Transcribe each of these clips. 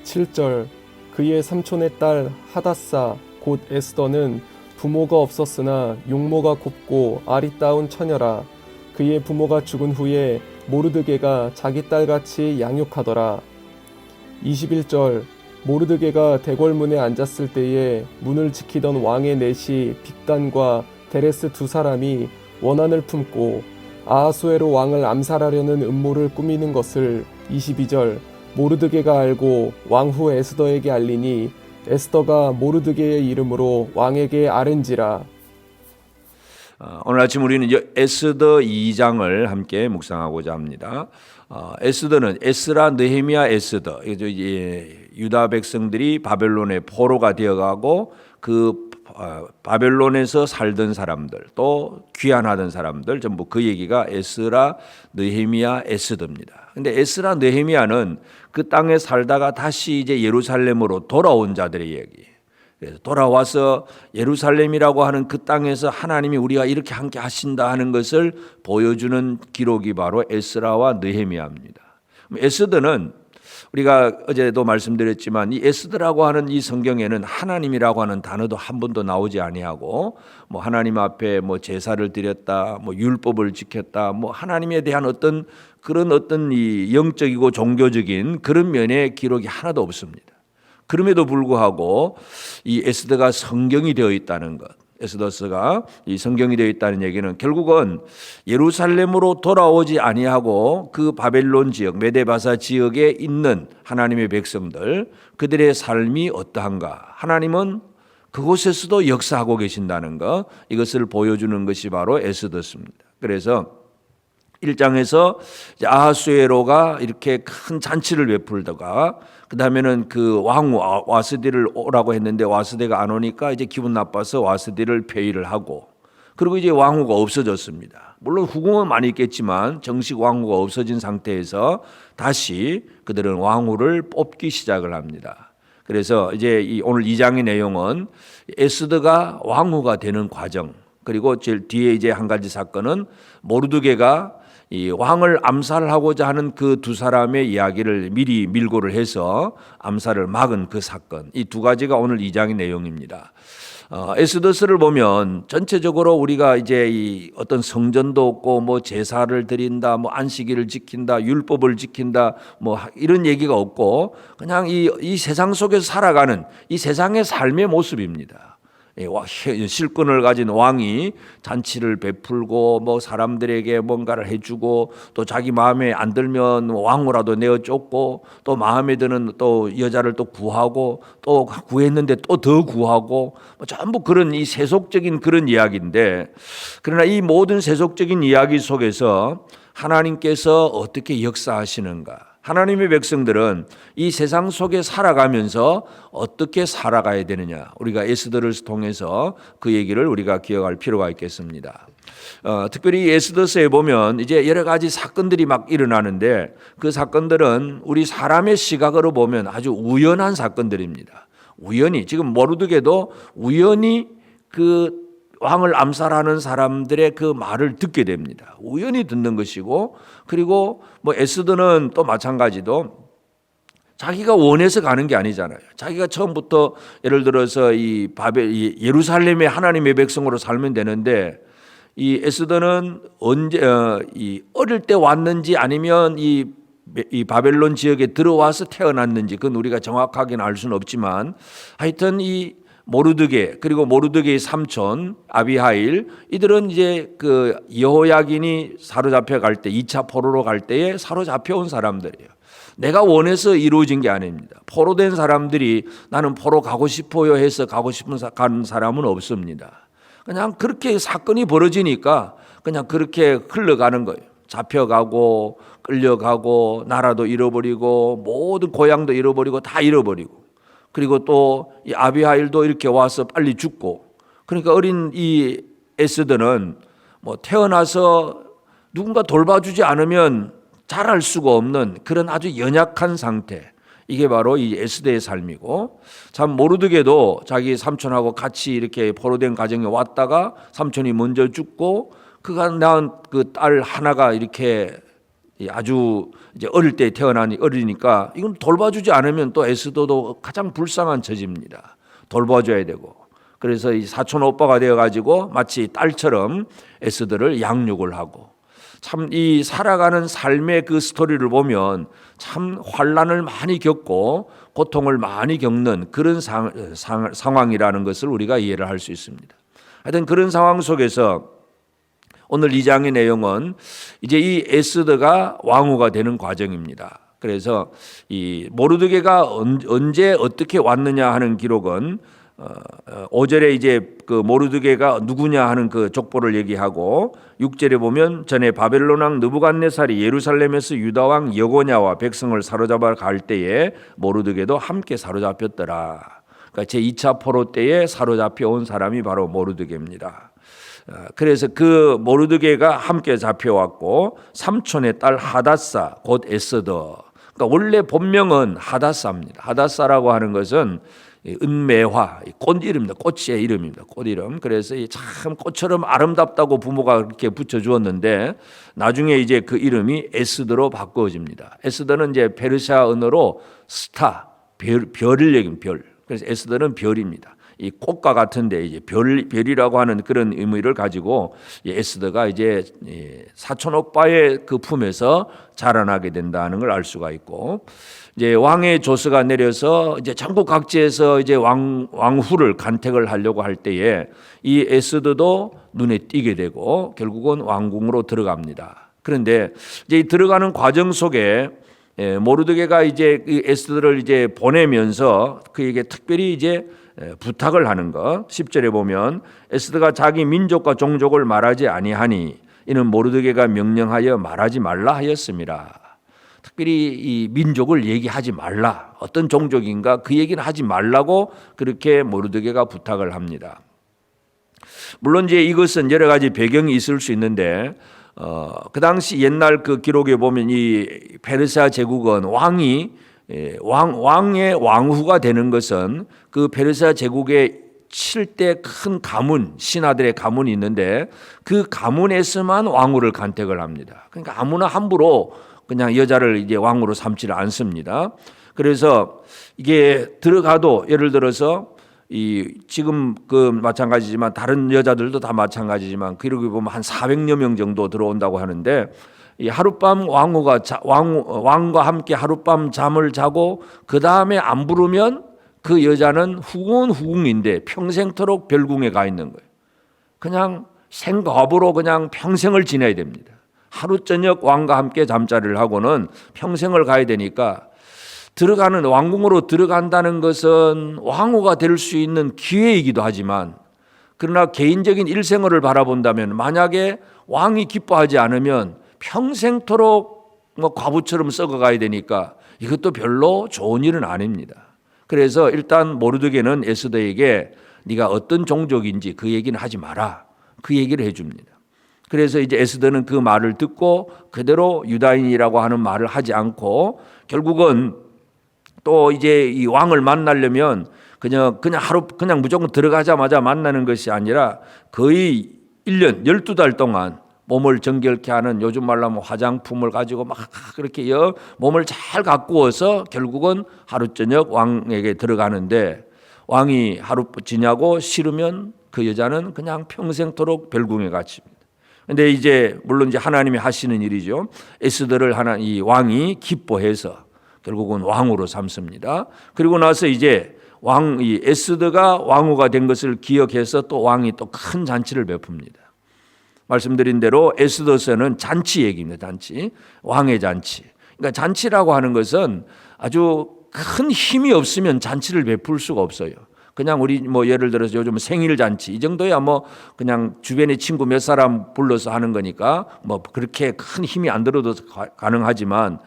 7절 그의 삼촌의 딸 하닷사 곧 에스더는 부모가 없었으나 용모가 곱고 아리따운 처녀라. 그의 부모가 죽은 후에 모르드게가 자기 딸같이 양육하더라. 21절 모르드게가 대궐문에 앉았을 때에 문을 지키던 왕의 넷이 빅단과 데레스 두 사람이 원한을 품고 아하수에로 왕을 암살하려는 음모를 꾸미는 것을 22절 모르드게가 알고 왕후 에스더에게 알리니 에스더가 모르드게의 이름으로 왕에게 아른지라. 오늘 아침 우리는 에스더 2장을 함께 묵상하고자 합니다. 에스더는 에스라, 느헤미야, 에스더. 유다 백성들이 바벨론의 포로가 되어가고 그 바벨론에서 살던 사람들 또 귀환하던 사람들 전부 그 얘기가 에스라, 느헤미야, 에스더입니다. 근데 에스라, 느헤미야는 그 땅에 살다가 다시 이제 예루살렘으로 돌아온 자들의 얘기. 그래서 돌아와서 예루살렘이라고 하는 그 땅에서 하나님이 우리가 이렇게 함께 하신다 하는 것을 보여주는 기록이 바로 에스라와 느헤미야입니다. 에스더는 우리가 어제도 말씀드렸지만 이 에스더라고 하는 이 성경에는 하나님이라고 하는 단어도 한 번도 나오지 아니하고 뭐 하나님 앞에 뭐 제사를 드렸다, 뭐 율법을 지켰다, 뭐 하나님에 대한 어떤 이 영적이고 종교적인 그런 면의 기록이 하나도 없습니다. 그럼에도 불구하고 이 에스더가 성경이 되어 있다는 것, 에스더서가 이 성경이 되어 있다는 얘기는 결국은 예루살렘으로 돌아오지 아니하고 그 바벨론 지역, 메데바사 지역에 있는 하나님의 백성들, 그들의 삶이 어떠한가? 하나님은 그곳에서도 역사하고 계신다는 것, 이것을 보여주는 것이 바로 에스더입니다. 그래서 1장에서 아하수에로가 이렇게 큰 잔치를 베풀다가 그 다음에는 그 왕후 와스디를 오라고 했는데 와스디가 안 오니까 이제 기분 나빠서 와스디를 폐위를 하고 그리고 이제 왕후가 없어졌습니다. 물론 후궁은 많이 있겠지만 정식 왕후가 없어진 상태에서 다시 그들은 왕후를 뽑기 시작을 합니다. 그래서 이제 오늘 2장의 내용은 에스더가 왕후가 되는 과정, 그리고 제일 뒤에 이제 한 가지 사건은 모르드게가 이 왕을 암살하고자 하는 그 두 사람의 이야기를 미리 밀고를 해서 암살을 막은 그 사건, 이 두 가지가 오늘 2장의 내용입니다. 에스더서를 보면 전체적으로 우리가 이제 이 어떤 성전도 없고 뭐 제사를 드린다, 뭐 안식일을 지킨다, 율법을 지킨다, 뭐 이런 얘기가 없고 그냥 이 세상 속에서 살아가는 이 세상의 삶의 모습입니다. 실권을 가진 왕이 잔치를 베풀고 뭐 사람들에게 뭔가를 해주고 또 자기 마음에 안 들면 왕후라도 내어 쫓고 또 마음에 드는 또 여자를 또 구하고 또 구했는데 또 더 구하고 전부 그런 이 세속적인 그런 이야기인데, 그러나 이 모든 세속적인 이야기 속에서 하나님께서 어떻게 역사하시는가? 하나님의 백성들은 이 세상 속에 살아가면서 어떻게 살아가야 되느냐, 우리가 에스더를 통해서 그 얘기를 우리가 기억할 필요가 있겠습니다. 특별히 에스더서에 보면 이제 여러 가지 사건들이 막 일어나는데 그 사건들은 우리 사람의 시각으로 보면 아주 우연한 사건들입니다. 우연히, 지금 모르드게도 우연히 그 왕을 암살하는 사람들의 그 말을 듣게 됩니다. 우연히 듣는 것이고, 그리고 뭐 에스더는 또 마찬가지도 자기가 원해서 가는 게 아니잖아요. 자기가 처음부터 예를 들어서 이 예루살렘의 하나님의 백성으로 살면 되는데, 이 에스더는 언제 어릴 때 왔는지 아니면 이 바벨론 지역에 들어와서 태어났는지 그건 우리가 정확하게는 알 수는 없지만, 하여튼 이 모르드게 그리고 모르드게의 삼촌 아비하일, 이들은 이제 그 여호야긴이 사로잡혀 갈 때 2차 포로로 갈 때에 사로잡혀 온 사람들이에요. 내가 원해서 이루어진 게 아닙니다. 포로된 사람들이 나는 포로 가고 싶어요 해서 가고 싶은 가는 사람은 없습니다. 그냥 그렇게 사건이 벌어지니까 그냥 그렇게 흘러가는 거예요. 잡혀가고 끌려가고 나라도 잃어버리고 모든 고향도 잃어버리고 다 잃어버리고, 그리고 또 이 아비하일도 이렇게 와서 빨리 죽고, 그러니까 어린 이 에스더는 뭐 태어나서 누군가 돌봐주지 않으면 자랄 수가 없는 그런 아주 연약한 상태, 이게 바로 이 에스더의 삶이고, 참 모르드게도 자기 삼촌하고 같이 이렇게 포로된 가정에 왔다가 삼촌이 먼저 죽고 그가 낳은 그 딸 하나가 이렇게 아주 이제 어릴 때 태어나니 어리니까 이건 돌봐주지 않으면 또 에스더도 가장 불쌍한 처지입니다. 돌봐줘야 되고. 그래서 이 사촌 오빠가 되어가지고 마치 딸처럼 에스더를 양육을 하고, 참 이 살아가는 삶의 그 스토리를 보면 참 환난을 많이 겪고 고통을 많이 겪는 그런 상황이라는 것을 우리가 이해를 할 수 있습니다. 하여튼 그런 상황 속에서 오늘 2장의 내용은 이제 이 에스더가 왕후가 되는 과정입니다. 그래서 이 모르드게가 언제 어떻게 왔느냐 하는 기록은 5절에 이제 그 모르드게가 누구냐 하는 그 족보를 얘기하고, 6절에 보면 전에 바벨론 왕 느부갓네살이 예루살렘에서 유다 왕 여고냐와 백성을 사로잡아 갈 때에 모르드게도 함께 사로잡혔더라. 그러니까 제2차 포로 때에 사로잡혀 온 사람이 바로 모르드게입니다. 그래서 그 모르드게가 함께 잡혀왔고, 삼촌의 딸 하닷사 곧 에스더, 그러니까 원래 본명은 하닷사입니다. 하닷사라고 하는 것은 은매화, 꽃 이름입니다. 꽃의 이름입니다. 꽃 이름. 그래서 참 꽃처럼 아름답다고 부모가 그렇게 붙여주었는데, 나중에 이제 그 이름이 에스더로 바꿔집니다. 에스더는 이제 페르시아 언어로 스타, 별을 얘기합니다. 별. 그래서 에스더는 별입니다. 이 꽃과 같은데 이제 별이라고 하는 그런 의미를 가지고 에스더가 이제 사촌 오빠의 그 품에서 자라나게 된다는 걸 알 수가 있고, 이제 왕의 조서가 내려서 이제 전국 각지에서 이제 왕후를 간택을 하려고 할 때에 이 에스더도 눈에 띄게 되고 결국은 왕궁으로 들어갑니다. 그런데 이제 들어가는 과정 속에 모르드게가 이제 이 에스더를 이제 보내면서 그에게 특별히 이제 부탁을 하는 것, 10절에 보면 에스더가 자기 민족과 종족을 말하지 아니하니 이는 모르드게가 명령하여 말하지 말라 하였습니다. 특별히 이 민족을 얘기하지 말라, 어떤 종족인가 그 얘기는 하지 말라고 그렇게 모르드게가 부탁을 합니다. 물론 이제 이것은 여러 가지 배경이 있을 수 있는데, 그 당시 옛날 그 기록에 보면 이 페르시아 제국은 왕의 왕후가 되는 것은 그 페르시아 제국의 7대 큰 가문, 신하들의 가문이 있는데 그 가문에서만 왕후를 간택을 합니다. 그러니까 아무나 함부로 그냥 여자를 이제 왕으로 삼지를 않습니다. 그래서 이게 들어가도 예를 들어서 이 지금 그 마찬가지지만 다른 여자들도 다 마찬가지지만 그러고 보면 한 400여 명 정도 들어온다고 하는데, 이 하룻밤 왕과 함께 하룻밤 잠을 자고 그 다음에 안 부르면 그 여자는 후궁인데 평생토록 별궁에 가 있는 거예요. 그냥 생과부로 그냥 평생을 지내야 됩니다. 하루 저녁 왕과 함께 잠자리를 하고는 평생을 가야 되니까, 들어가는 왕궁으로 들어간다는 것은 왕후가 될 수 있는 기회이기도 하지만, 그러나 개인적인 일생활을 바라본다면 만약에 왕이 기뻐하지 않으면 평생토록 과부처럼 썩어가야 되니까 이것도 별로 좋은 일은 아닙니다. 그래서 일단 모르드게는 에스더에게 네가 어떤 종족인지 그 얘기는 하지 마라, 그 얘기를 해줍니다. 그래서 이제 에스더는 그 말을 듣고 그대로 유다인이라고 하는 말을 하지 않고, 결국은 또 이제 이 왕을 만나려면 그냥 무조건 들어가자마자 만나는 것이 아니라 거의 1년 12달 동안 몸을 정결케 하는, 요즘 말로 하면 화장품을 가지고 막 그렇게 몸을 잘 가꾸어서 결국은 하루 저녁 왕에게 들어가는데, 왕이 하루 지나고 싫으면 그 여자는 그냥 평생토록 별궁에 갇힙니다. 근데 이제 물론 이제 하나님이 하시는 일이죠. 에스더를 이 왕이 기뻐해서 결국은 왕으로 삼습니다. 그리고 나서 이제 이 에스더가 왕후가 된 것을 기억해서 또 왕이 또 큰 잔치를 베풉니다. 말씀드린 대로 에스더서는 잔치 얘기입니다. 잔치, 왕의 잔치. 그러니까 잔치라고 하는 것은 아주 큰 힘이 없으면 잔치를 베풀 수가 없어요. 그냥 우리 예를 들어서 요즘 생일 잔치 이 정도야 그냥 주변에 친구 몇 사람 불러서 하는 거니까 그렇게 큰 힘이 안 들어도 가능하지만,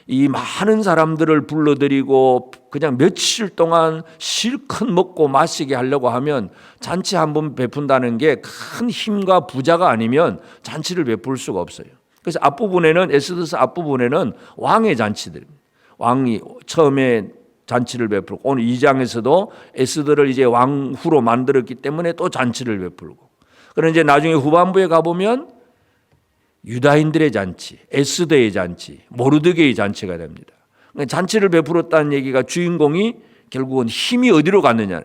이 많은 사람들을 불러들이고 그냥 며칠 동안 실컷 먹고 마시게 하려고 하면 잔치 한번 베푼다는 게 큰 힘과 부자가 아니면 잔치를 베풀 수가 없어요. 그래서 앞부분에는, 에스더서 앞부분에는 왕의 잔치들입니다. 왕이 처음에 잔치를 베풀고, 오늘 2장에서도 에스더를 이제 왕후로 만들었기 때문에 또 잔치를 베풀고, 그런데 이제 나중에 후반부에 가보면 유다인들의 잔치, 에스더의 잔치, 모르드게의 잔치가 됩니다. 잔치를 베풀었다는 얘기가 주인공이 결국은 힘이 어디로 갔느냐.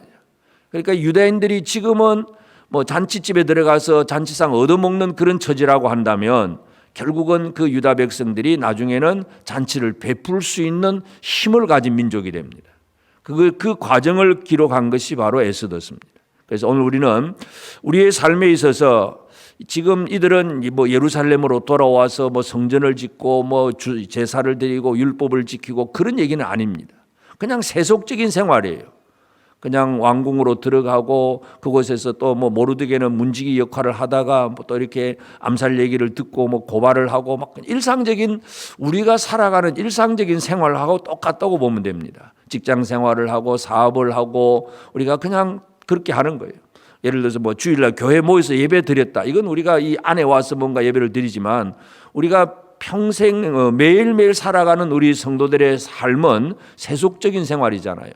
그러니까 유다인들이 지금은 뭐 잔치집에 들어가서 잔치상 얻어먹는 그런 처지라고 한다면 결국은 그 유다 백성들이 나중에는 잔치를 베풀 수 있는 힘을 가진 민족이 됩니다. 그 과정을 기록한 것이 바로 에스더입니다. 그래서 오늘 우리는 우리의 삶에 있어서 지금 이들은 뭐 예루살렘으로 돌아와서 뭐 성전을 짓고 뭐 제사를 드리고 율법을 지키고 그런 얘기는 아닙니다. 그냥 세속적인 생활이에요. 그냥 왕궁으로 들어가고 그곳에서 또 뭐 모르드게는 문지기 역할을 하다가 또 이렇게 암살 얘기를 듣고 뭐 고발을 하고 막 일상적인 우리가 살아가는 일상적인 생활하고 똑같다고 보면 됩니다. 직장 생활을 하고 사업을 하고 우리가 그냥 그렇게 하는 거예요. 예를 들어서 뭐 주일날 교회 모여서 예배 드렸다. 이건 우리가 이 안에 와서 뭔가 예배를 드리지만 우리가 평생 매일매일 살아가는 우리 성도들의 삶은 세속적인 생활이잖아요.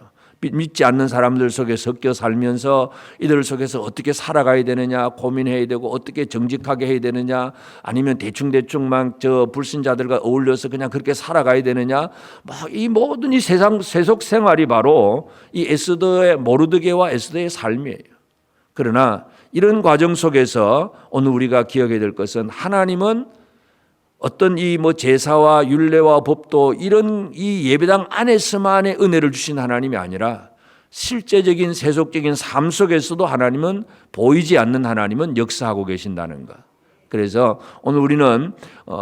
믿지 않는 사람들 속에 섞여 살면서 이들 속에서 어떻게 살아가야 되느냐 고민해야 되고 어떻게 정직하게 해야 되느냐 아니면 대충대충만 저 불신자들과 어울려서 그냥 그렇게 살아가야 되느냐 막 이 모든 이 세상 세속 생활이 바로 이 에스더의 모르드게와 에스더의 삶이에요. 그러나 이런 과정 속에서 오늘 우리가 기억해야 될 것은 하나님은 어떤 이 뭐 제사와 율례와 법도 이런 이 예배당 안에서만의 은혜를 주신 하나님이 아니라 실제적인 세속적인 삶 속에서도 하나님은 보이지 않는 하나님은 역사하고 계신다는 것. 그래서 오늘 우리는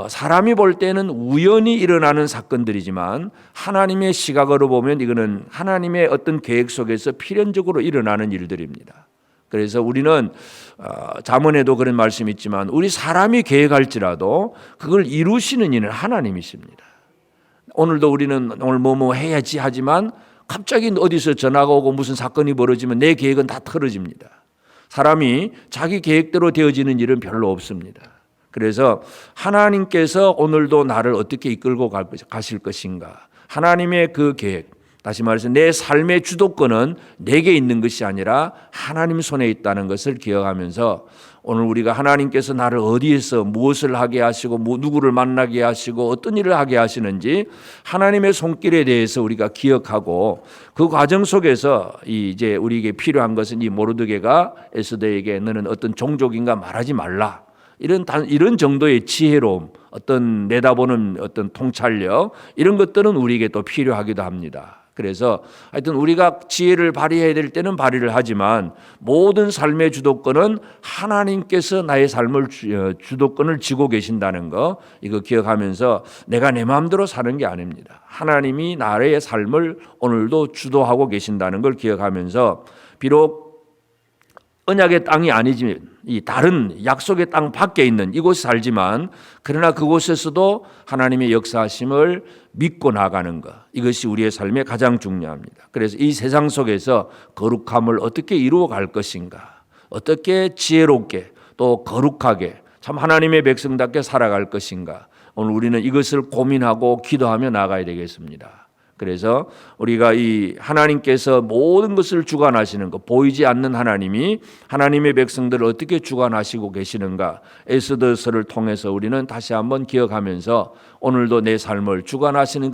사람이 볼 때는 우연히 일어나는 사건들이지만 하나님의 시각으로 보면 이거는 하나님의 어떤 계획 속에서 필연적으로 일어나는 일들입니다. 그래서 우리는 잠언에도 그런 말씀이 있지만 우리 사람이 계획할지라도 그걸 이루시는 이는 하나님이십니다. 오늘도 우리는 오늘 뭐뭐 해야지 하지만 갑자기 어디서 전화가 오고 무슨 사건이 벌어지면 내 계획은 다 틀어집니다. 사람이 자기 계획대로 되어지는 일은 별로 없습니다. 그래서 하나님께서 오늘도 나를 어떻게 이끌고 가실 것인가. 하나님의 그 계획. 다시 말해서 내 삶의 주도권은 내게 있는 것이 아니라 하나님 손에 있다는 것을 기억하면서 오늘 우리가 하나님께서 나를 어디에서 무엇을 하게 하시고 누구를 만나게 하시고 어떤 일을 하게 하시는지 하나님의 손길에 대해서 우리가 기억하고 그 과정 속에서 이제 우리에게 필요한 것은 이 모르드게가 에스더에게 너는 어떤 종족인가 말하지 말라. 이런 정도의 지혜로움, 어떤 내다보는 어떤 통찰력 이런 것들은 우리에게 또 필요하기도 합니다. 그래서 하여튼 우리가 지혜를 발휘해야 될 때는 발휘를 하지만 모든 삶의 주도권은 하나님께서 나의 삶을 주도권을 쥐고 계신다는 거 이거 기억하면서 내가 내 마음대로 사는 게 아닙니다. 하나님이 나의 삶을 오늘도 주도하고 계신다는 걸 기억하면서 비록 언약의 땅이 아니지만 이 다른 약속의 땅 밖에 있는 이곳에 살지만 그러나 그곳에서도 하나님의 역사하심을 믿고 나가는 것 이것이 우리의 삶에 가장 중요합니다. 그래서 이 세상 속에서 거룩함을 어떻게 이루어 갈 것인가 어떻게 지혜롭게 또 거룩하게 참 하나님의 백성답게 살아갈 것인가 오늘 우리는 이것을 고민하고 기도하며 나가야 되겠습니다. 그래서 우리가 이 하나님께서 모든 것을 주관하시는 것 보이지 않는 하나님이 하나님의 백성들을 어떻게 주관하시고 계시는가 에스더서를 통해서 우리는 다시 한번 기억하면서 오늘도 내 삶을 주관하시는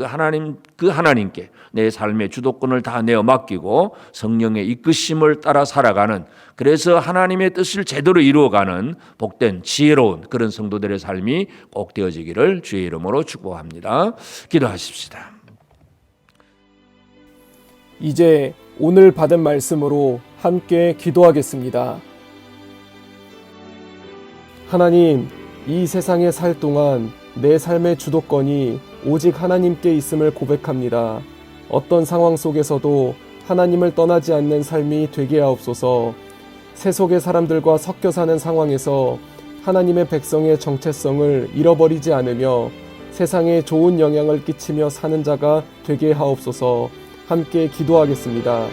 그 하나님께 내 삶의 주도권을 다 내어 맡기고 성령의 이끄심을 따라 살아가는 그래서 하나님의 뜻을 제대로 이루어가는 복된 지혜로운 그런 성도들의 삶이 꼭 되어지기를 주의 이름으로 축복합니다. 기도하십시다. 이제 오늘 받은 말씀으로 함께 기도하겠습니다. 하나님, 이 세상에 살 동안 내 삶의 주도권이 오직 하나님께 있음을 고백합니다. 어떤 상황 속에서도 하나님을 떠나지 않는 삶이 되게 하옵소서. 세속의 사람들과 섞여 사는 상황에서 하나님의 백성의 정체성을 잃어버리지 않으며 세상에 좋은 영향을 끼치며 사는 자가 되게 하옵소서. 함께 기도하겠습니다.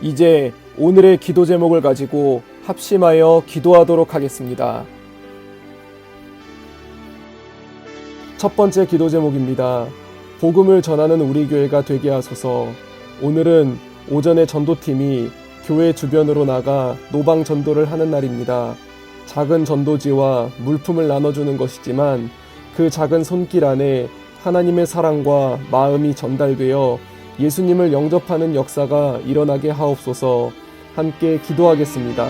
이제 오늘의 기도 제목을 가지고 합심하여 기도하도록 하겠습니다. 첫 번째 기도 제목입니다. 복음을 전하는 우리 교회가 되게 하소서. 오늘은 오전에 전도팀이 교회 주변으로 나가 노방 전도를 하는 날입니다. 작은 전도지와 물품을 나눠주는 것이지만 그 작은 손길 안에 하나님의 사랑과 마음이 전달되어 예수님을 영접하는 역사가 일어나게 하옵소서. 함께 기도하겠습니다.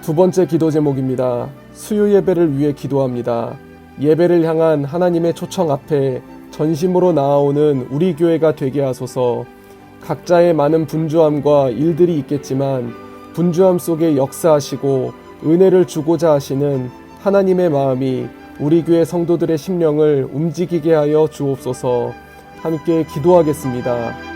두 번째 기도 제목입니다. 수요 예배를 위해 기도합니다. 예배를 향한 하나님의 초청 앞에 전심으로 나아오는 우리 교회가 되게 하소서. 각자의 많은 분주함과 일들이 있겠지만 분주함 속에 역사하시고 은혜를 주고자 하시는 하나님의 마음이 우리 교회 성도들의 심령을 움직이게 하여 주옵소서. 함께 기도하겠습니다.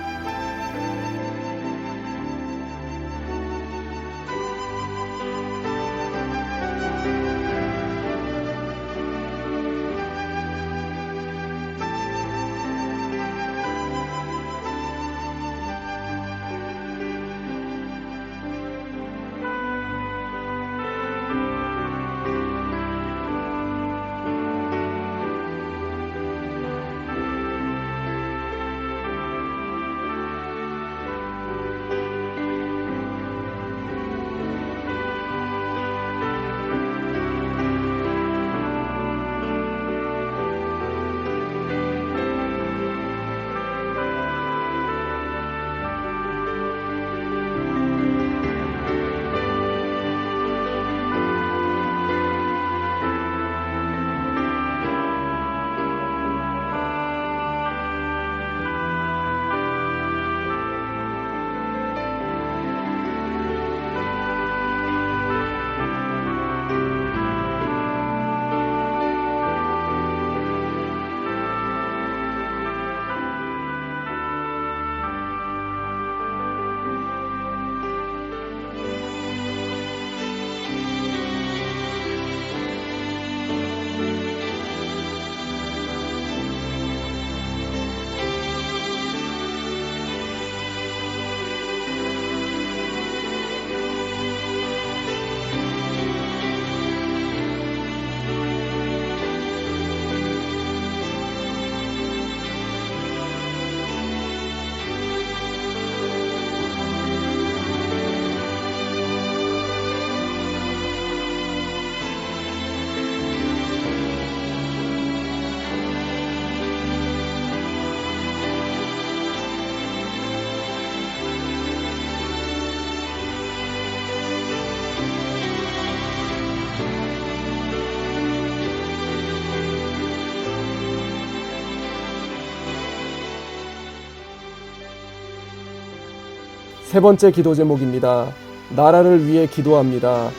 세 번째 기도 제목입니다. 나라를 위해 기도합니다.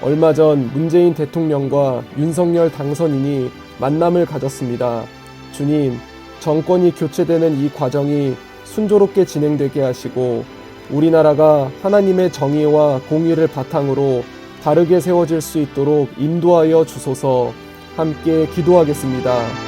얼마 전 문재인 대통령과 윤석열 당선인이 만남을 가졌습니다. 주님, 정권이 교체되는 이 과정이 순조롭게 진행되게 하시고 우리나라가 하나님의 정의와 공의를 바탕으로 바르게 세워질 수 있도록 인도하여 주소서. 함께 기도하겠습니다.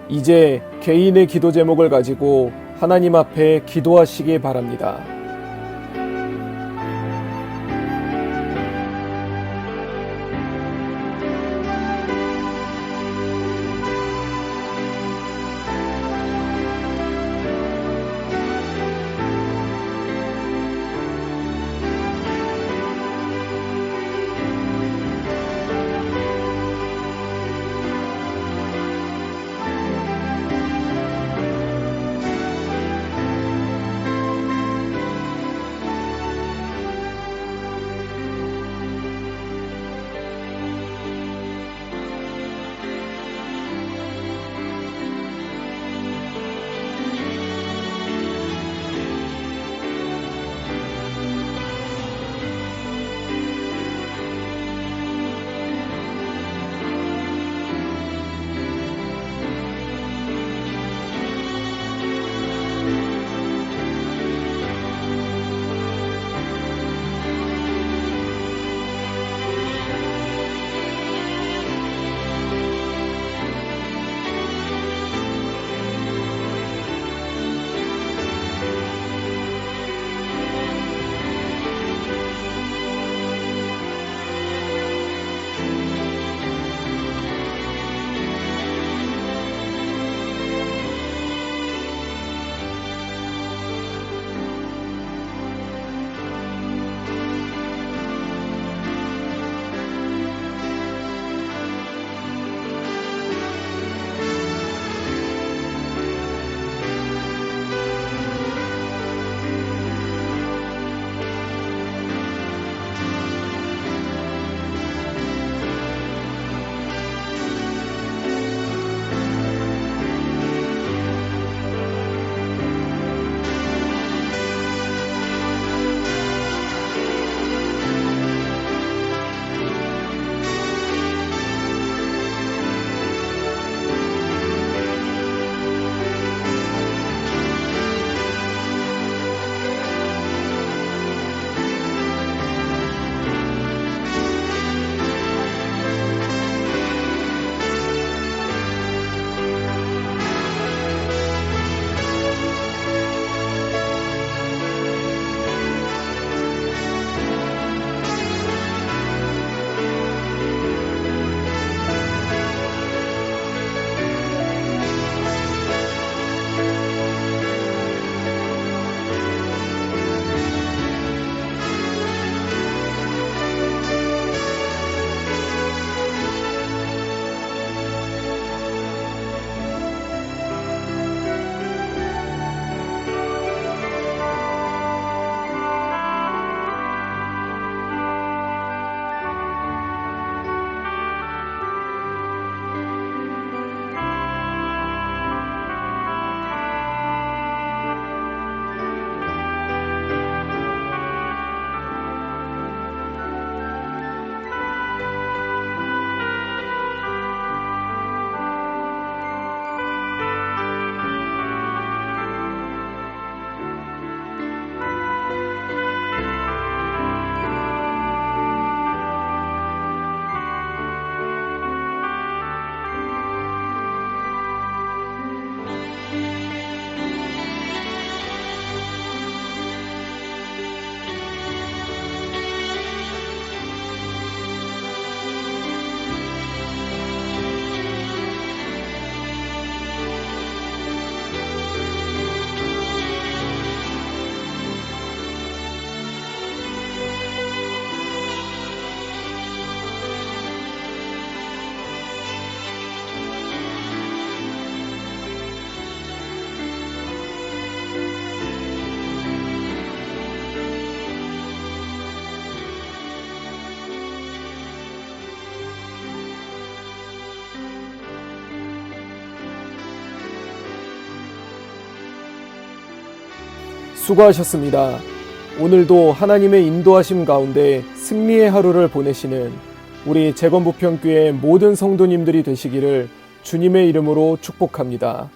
이제 개인의 기도 제목을 가지고 하나님 앞에 기도하시기 바랍니다. 수고하셨습니다. 오늘도 하나님의 인도하심 가운데 승리의 하루를 보내시는 우리 재건부평교회 모든 성도님들이 되시기를 주님의 이름으로 축복합니다.